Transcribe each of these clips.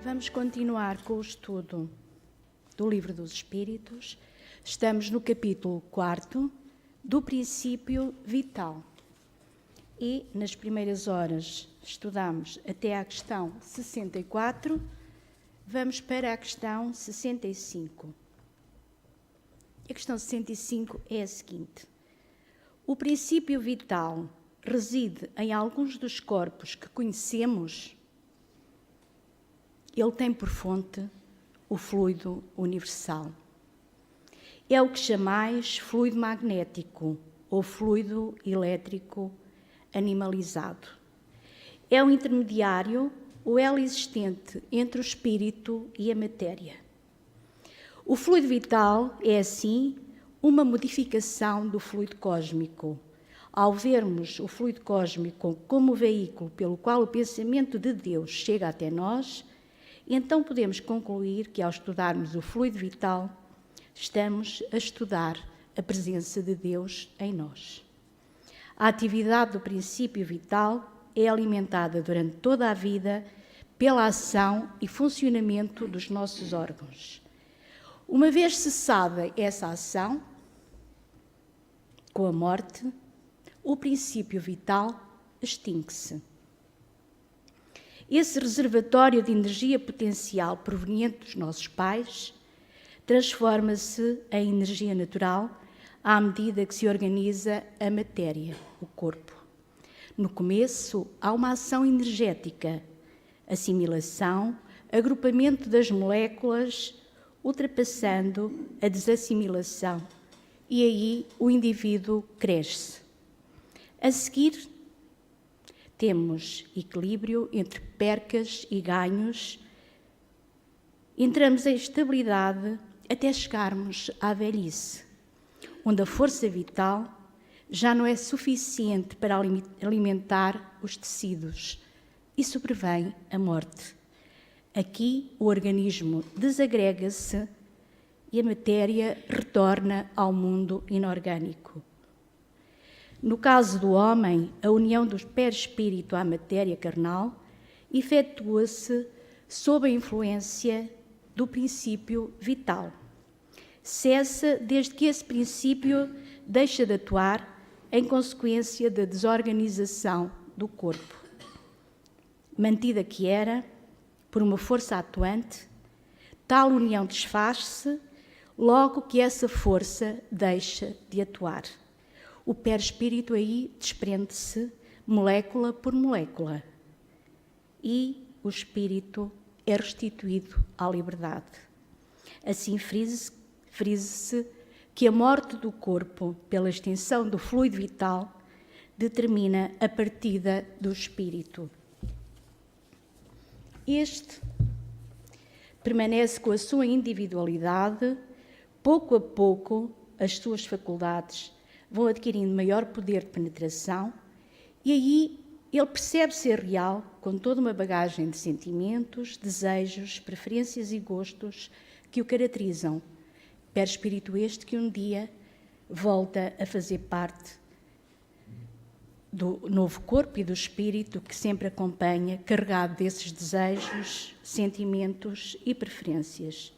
Vamos continuar com o estudo do Livro dos Espíritos. Estamos no capítulo 4 do princípio vital. E nas primeiras horas estudamos até à questão 64, vamos para a questão 65. A questão 65 é a seguinte: o princípio vital reside em alguns dos corpos que conhecemos. Ele tem por fonte o fluido universal. É o que chamais fluido magnético ou fluido elétrico animalizado. É o intermediário, o elo existente entre o espírito e a matéria. O fluido vital é, assim, uma modificação do fluido cósmico. Ao vermos o fluido cósmico como o veículo pelo qual o pensamento de Deus chega até nós, então podemos concluir que, ao estudarmos o fluido vital, estamos a estudar a presença de Deus em nós. A atividade do princípio vital é alimentada durante toda a vida pela ação e funcionamento dos nossos órgãos. Uma vez cessada essa ação, com a morte, o princípio vital extingue-se. Esse reservatório de energia potencial proveniente dos nossos pais transforma-se em energia natural à medida que se organiza a matéria, o corpo. No começo, há uma ação energética, assimilação, agrupamento das moléculas, ultrapassando a desassimilação, e aí o indivíduo cresce. A seguir, temos equilíbrio entre percas e ganhos, entramos em estabilidade até chegarmos à velhice, onde a força vital já não é suficiente para alimentar os tecidos e sobrevém a morte. Aqui o organismo desagrega-se e a matéria retorna ao mundo inorgânico. No caso do homem, a união do perispírito à matéria carnal efetua-se sob a influência do princípio vital. Cessa desde que esse princípio deixa de atuar em consequência da desorganização do corpo. Mantida que era, por uma força atuante, tal união desfaz-se logo que essa força deixa de atuar. O perispírito aí desprende-se molécula por molécula e o espírito é restituído à liberdade. Assim frisa-se que a morte do corpo pela extinção do fluido vital determina a partida do espírito. Este permanece com a sua individualidade, pouco a pouco as suas faculdades vão adquirindo maior poder de penetração e aí ele percebe ser real com toda uma bagagem de sentimentos, desejos, preferências e gostos que o caracterizam. Perispírito este que um dia volta a fazer parte do novo corpo e do espírito que sempre acompanha, carregado desses desejos, sentimentos e preferências.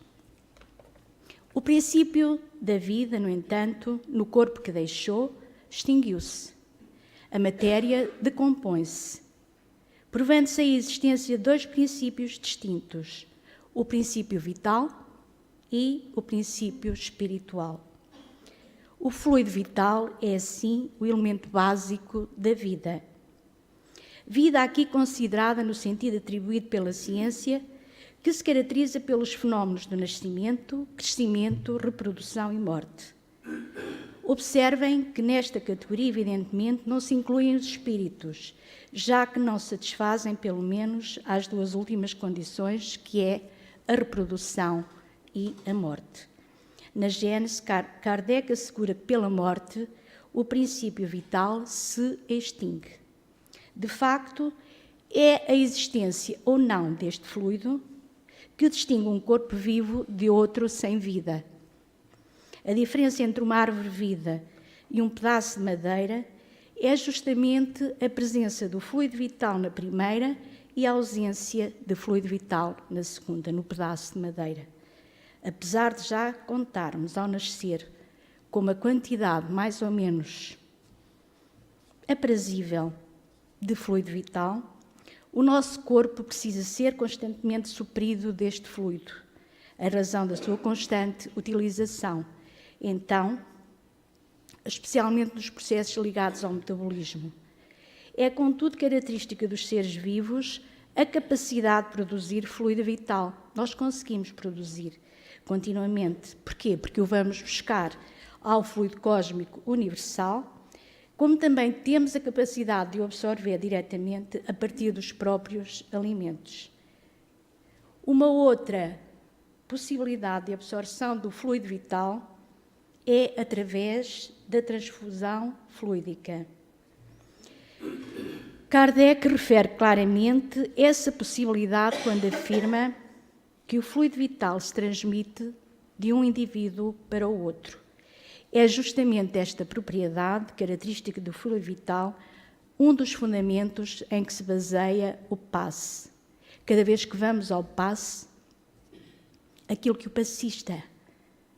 O princípio da vida, no entanto, no corpo que deixou, extinguiu-se. A matéria decompõe-se, provando-se a existência de dois princípios distintos, o princípio vital e o princípio espiritual. O fluido vital é, assim, o elemento básico da vida. Vida aqui considerada no sentido atribuído pela ciência, que se caracteriza pelos fenómenos do nascimento, crescimento, reprodução e morte. Observem que nesta categoria, evidentemente, não se incluem os espíritos, já que não satisfazem, pelo menos, as duas últimas condições, que é a reprodução e a morte. Na Gênese, Kardec assegura que pela morte o princípio vital se extingue. De facto, é a existência ou não deste fluido que distingue um corpo vivo de outro sem vida. A diferença entre uma árvore viva e um pedaço de madeira é justamente a presença do fluido vital na primeira e a ausência de fluido vital na segunda, no pedaço de madeira. Apesar de já contarmos ao nascer com uma quantidade mais ou menos aprazível de fluido vital, o nosso corpo precisa ser constantemente suprido deste fluido, a razão da sua constante utilização. Então, especialmente nos processos ligados ao metabolismo. É, contudo, característica dos seres vivos a capacidade de produzir fluido vital. Nós conseguimos produzir continuamente. Porquê? Porque o vamos buscar ao fluido cósmico universal, como também temos a capacidade de o absorver diretamente a partir dos próprios alimentos. Uma outra possibilidade de absorção do fluido vital é através da transfusão fluídica. Kardec refere claramente essa possibilidade quando afirma que o fluido vital se transmite de um indivíduo para o outro. É justamente esta propriedade, característica do fluido vital, um dos fundamentos em que se baseia o passe. Cada vez que vamos ao passe, aquilo que o passista,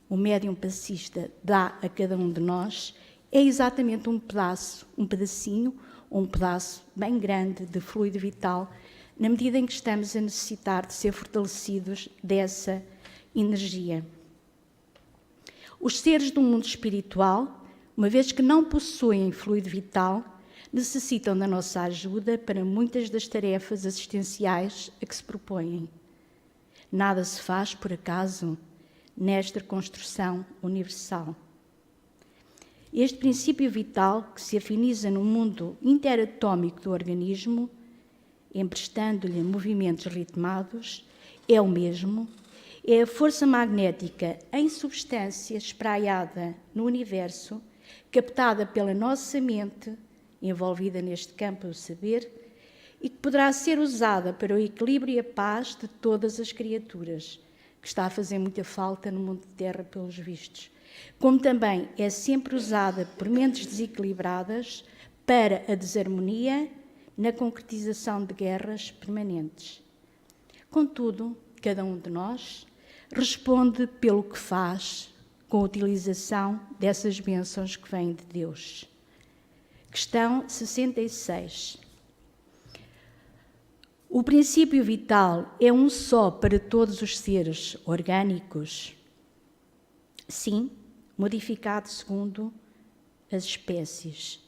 o médium passista, dá a cada um de nós é exatamente um pedacinho, um pedaço bem grande de fluido vital, na medida em que estamos a necessitar de ser fortalecidos dessa energia. Os seres do mundo espiritual, uma vez que não possuem fluido vital, necessitam da nossa ajuda para muitas das tarefas assistenciais a que se propõem. Nada se faz por acaso nesta construção universal. Este princípio vital, que se afiniza no mundo interatómico do organismo, emprestando-lhe movimentos ritmados, é o mesmo, é a força magnética em substância espraiada no universo, captada pela nossa mente, envolvida neste campo do saber, e que poderá ser usada para o equilíbrio e a paz de todas as criaturas, que está a fazer muita falta no mundo de terra pelos vistos, como também é sempre usada por mentes desequilibradas para a desarmonia na concretização de guerras permanentes. Contudo, cada um de nós responde pelo que faz com a utilização dessas bênçãos que vêm de Deus. Questão 66. O princípio vital é um só para todos os seres orgânicos? Sim, modificado segundo as espécies.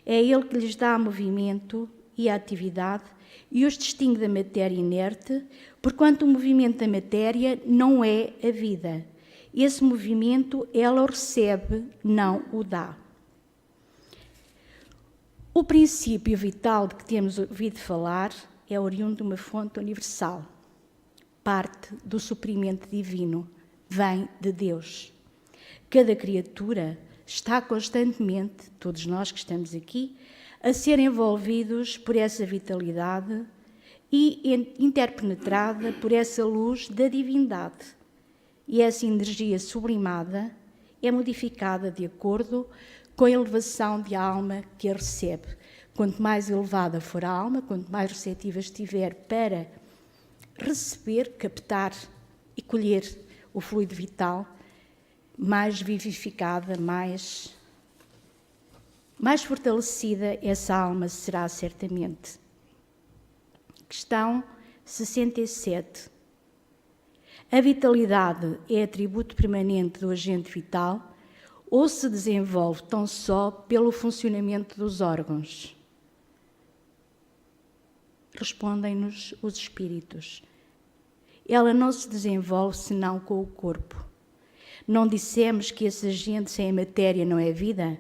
É ele que lhes dá movimento e atividade e os distingue da matéria inerte, porquanto o movimento da matéria não é a vida. Esse movimento ela o recebe, não o dá. O princípio vital de que temos ouvido falar é oriundo de uma fonte universal. Parte do suprimento divino, vem de Deus. Cada criatura está constantemente, todos nós que estamos aqui, a ser envolvidos por essa vitalidade e interpenetrada por essa luz da divindade. E essa energia sublimada é modificada de acordo com a elevação de alma que a recebe. Quanto mais elevada for a alma, quanto mais receptiva estiver para receber, captar e colher o fluido vital, mais vivificada, mais fortalecida essa alma será certamente. Questão 67. A vitalidade é atributo permanente do agente vital ou se desenvolve tão só pelo funcionamento dos órgãos? Respondem-nos os espíritos. Ela não se desenvolve senão com o corpo. Não dissemos que esse agente sem a matéria não é vida?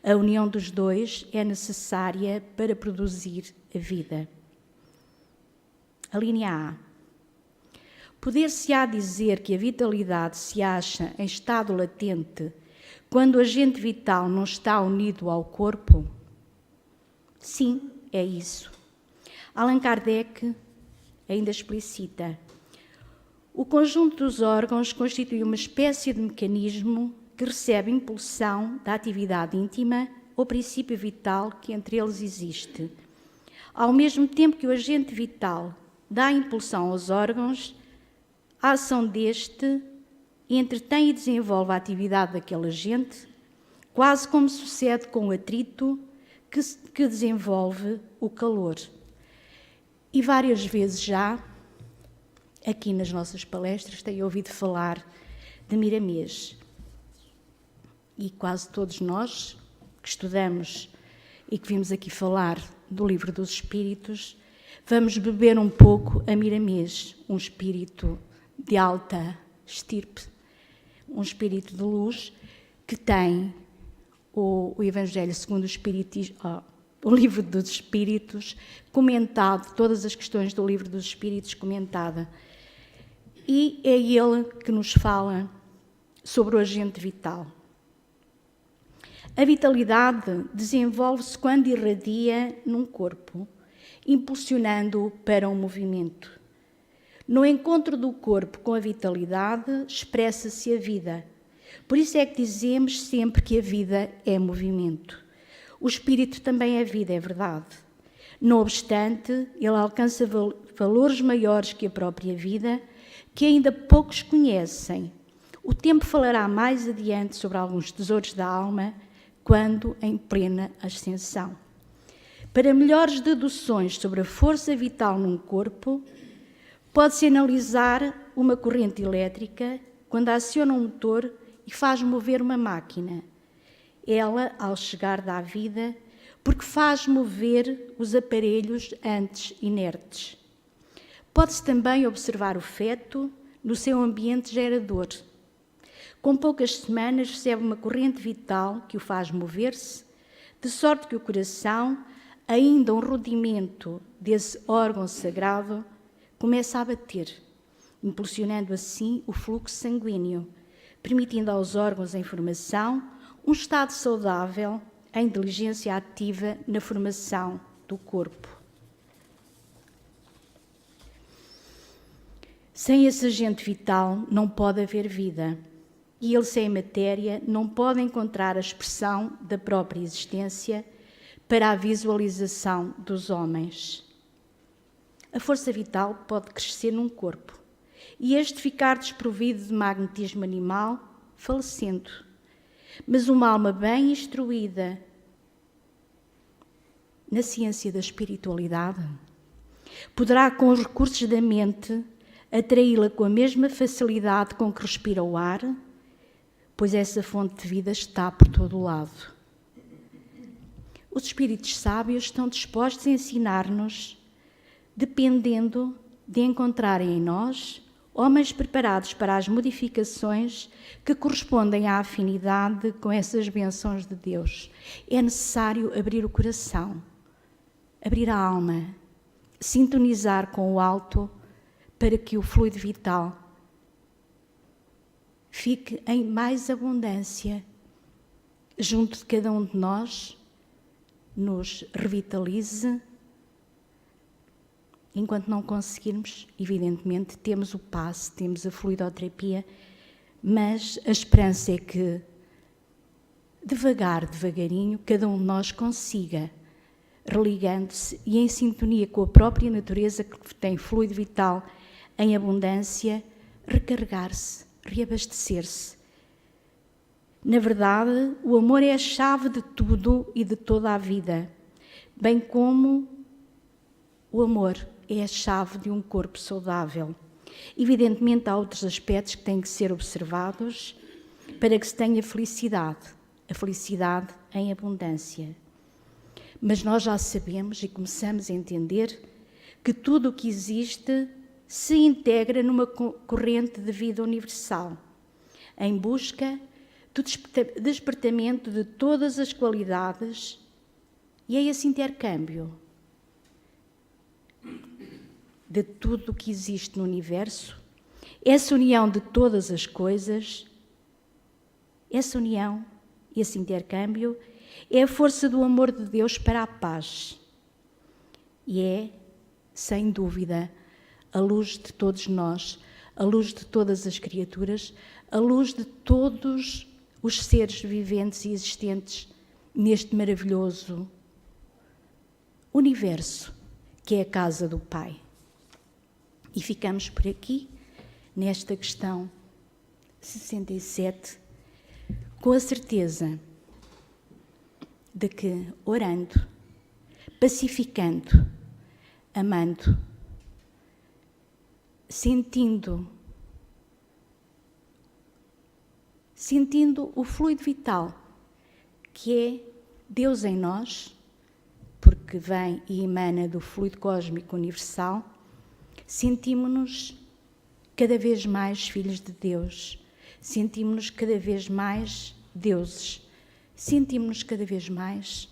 A união dos dois é necessária para produzir a vida. A linha A. Poder-se-á dizer que a vitalidade se acha em estado latente quando o agente vital não está unido ao corpo? Sim, é isso. Allan Kardec ainda explicita: o conjunto dos órgãos constitui uma espécie de mecanismo que recebe impulsão da atividade íntima ou princípio vital que entre eles existe. Ao mesmo tempo que o agente vital dá impulsão aos órgãos, a ação deste entretém e desenvolve a atividade daquele agente, quase como sucede com o atrito que desenvolve o calor. E várias vezes já, aqui nas nossas palestras, tenho ouvido falar de Miramês. E quase todos nós que estudamos e que vimos aqui falar do Livro dos Espíritos, vamos beber um pouco a Miramês, um espírito de alta estirpe, um espírito de luz que tem o Evangelho segundo o Espiritismo, o Livro dos Espíritos comentado, todas as questões do Livro dos Espíritos comentada. E é ele que nos fala sobre o agente vital. A vitalidade desenvolve-se quando irradia num corpo, impulsionando-o para um movimento. No encontro do corpo com a vitalidade, expressa-se a vida. Por isso é que dizemos sempre que a vida é movimento. O espírito também é vida, é verdade. Não obstante, ele alcança valores maiores que a própria vida, que ainda poucos conhecem. O tempo falará mais adiante sobre alguns tesouros da alma, quando em plena ascensão. Para melhores deduções sobre a força vital num corpo, pode-se analisar uma corrente elétrica quando aciona um motor e faz mover uma máquina. Ela, ao chegar, dá vida, porque faz mover os aparelhos antes inertes. Pode-se também observar o feto no seu ambiente gerador. Com poucas semanas recebe uma corrente vital que o faz mover-se, de sorte que o coração, ainda um rudimento desse órgão sagrado, começa a bater, impulsionando assim o fluxo sanguíneo, permitindo aos órgãos em formação um estado saudável em diligência ativa na formação do corpo. Sem esse agente vital não pode haver vida. E ele, sem matéria, não pode encontrar a expressão da própria existência para a visualização dos homens. A força vital pode crescer num corpo e este ficar desprovido de magnetismo animal, falecendo. Mas uma alma bem instruída na ciência da espiritualidade poderá, com os recursos da mente, atraí-la com a mesma facilidade com que respira o ar, pois essa fonte de vida está por todo o lado. Os espíritos sábios estão dispostos a ensinar-nos, dependendo de encontrarem em nós homens preparados para as modificações que correspondem à afinidade com essas bênçãos de Deus. É necessário abrir o coração, abrir a alma, sintonizar com o alto para que o fluido vital fique em mais abundância junto de cada um de nós, nos revitalize. Enquanto não conseguirmos, evidentemente, temos o passe, temos a fluidoterapia, mas a esperança é que, devagarinho, cada um de nós consiga, religando-se e em sintonia com a própria natureza que tem fluido vital em abundância, recarregar-se, reabastecer-se. Na verdade, o amor é a chave de tudo e de toda a vida, bem como o amor é a chave de um corpo saudável. Evidentemente, há outros aspectos que têm que ser observados para que se tenha felicidade, a felicidade em abundância. Mas nós já sabemos e começamos a entender que tudo o que existe se integra numa corrente de vida universal, em busca do despertamento de todas as qualidades, e é esse intercâmbio de tudo o que existe no universo, essa união de todas as coisas, essa união, esse intercâmbio, é a força do amor de Deus para a paz. E é, sem dúvida, a luz de todos nós, a luz de todas as criaturas, a luz de todos os seres viventes e existentes neste maravilhoso universo que é a casa do Pai. E ficamos por aqui, nesta questão 67, com a certeza de que, orando, pacificando, amando, sentindo o fluido vital que é Deus em nós, porque vem e emana do fluido cósmico universal, sentimos-nos cada vez mais filhos de Deus, sentimos-nos cada vez mais deuses, sentimos-nos cada vez mais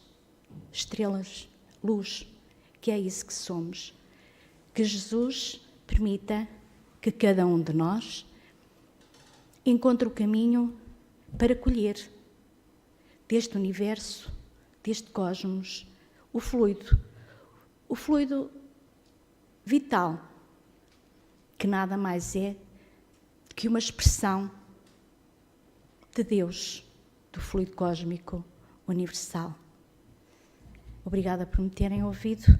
estrelas, luz, que é isso que somos. Que Jesus permita que cada um de nós encontre o caminho para colher deste universo, deste cosmos, o fluido vital, que nada mais é que uma expressão de Deus, do fluido cósmico universal. Obrigada por me terem ouvido.